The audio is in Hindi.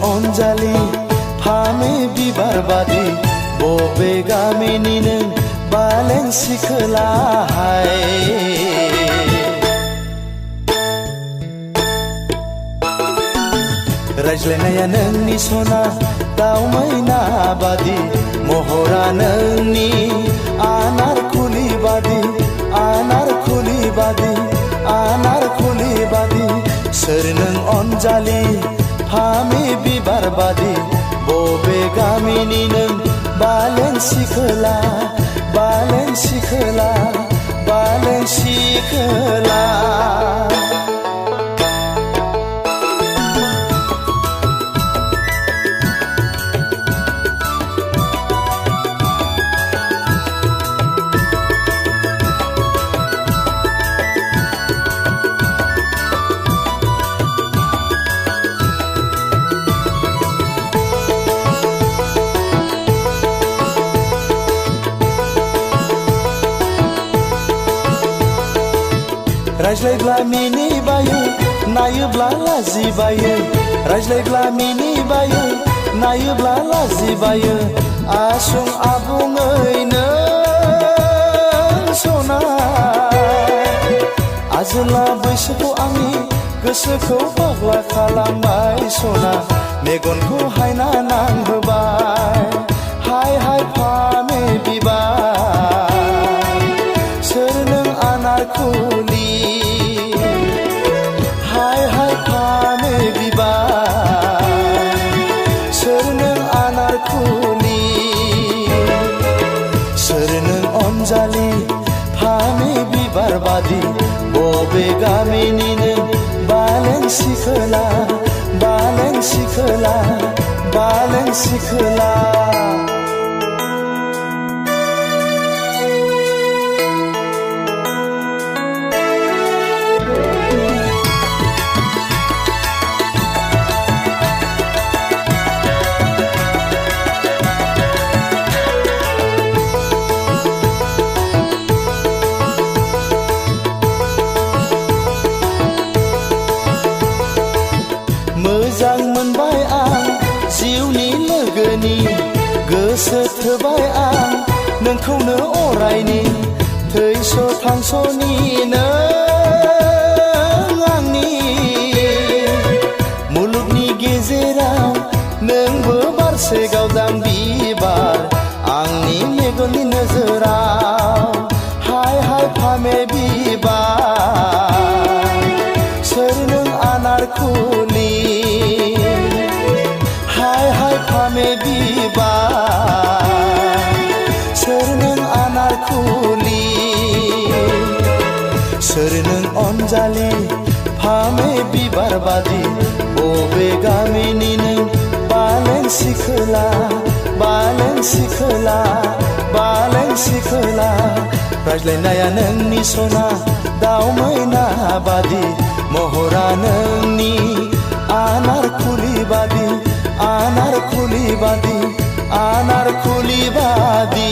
अनजालि फामे बिबार बादि बबे गामिनि नों बालें सिखोलाहाय रायज्लायनाया नोंनि सना दाउ मैना बादि महरा नोंनि आनारकुलि बादि आनारकुलि बादि आनारकुलि बादि सोर नों अनजालि फामे बिबार बादि बबे गामिनि नों बालें सिखोला बालें सिखोला बालें सिखोला रायज्लायब्ला मिनिबायो नायोब्ला लाजिबायो रायज्लायब्ला मिनिबायो नायोब्ला लाजिबायो आसुं आबुङै नों सना आजोला बैसोखौ आंनि गोसोखौ फाग्ला खालामबाय सना मेगनखौ हायना नांहोबाय हाय हाय फामे बिबार सोर नों आनारकुलि अनजालि फामे बिबार बादि बबे गामिनि नों बालें सिखोला बालें सिखोला बालें सिखोला मोजां मोनबाय आं जिउनि लोगोनि गोसो थोबाय आं नोंखौनो अरायनि थैस' थांस'नि नों आंनि मुलुगनि गेजेराव नोंबो बारसे गावदां बिबार आंनि मेगननि नोजोराव हाय हाय फामे बिबार सोर नों आनारकुलि हाय हाय फामे बिबार सोर नों आनारकुलि सोर नों अनजालि फामे बिबार बादि बबे गामिनि नों बालें सिखोला बालें सिखोला बालें सिखोला रायज्लायनाया नोंनि सना दाउ मैना बादि महरा नोंनि आनारकुलि बादि आनारकुलि बादि आनारकुलि बादि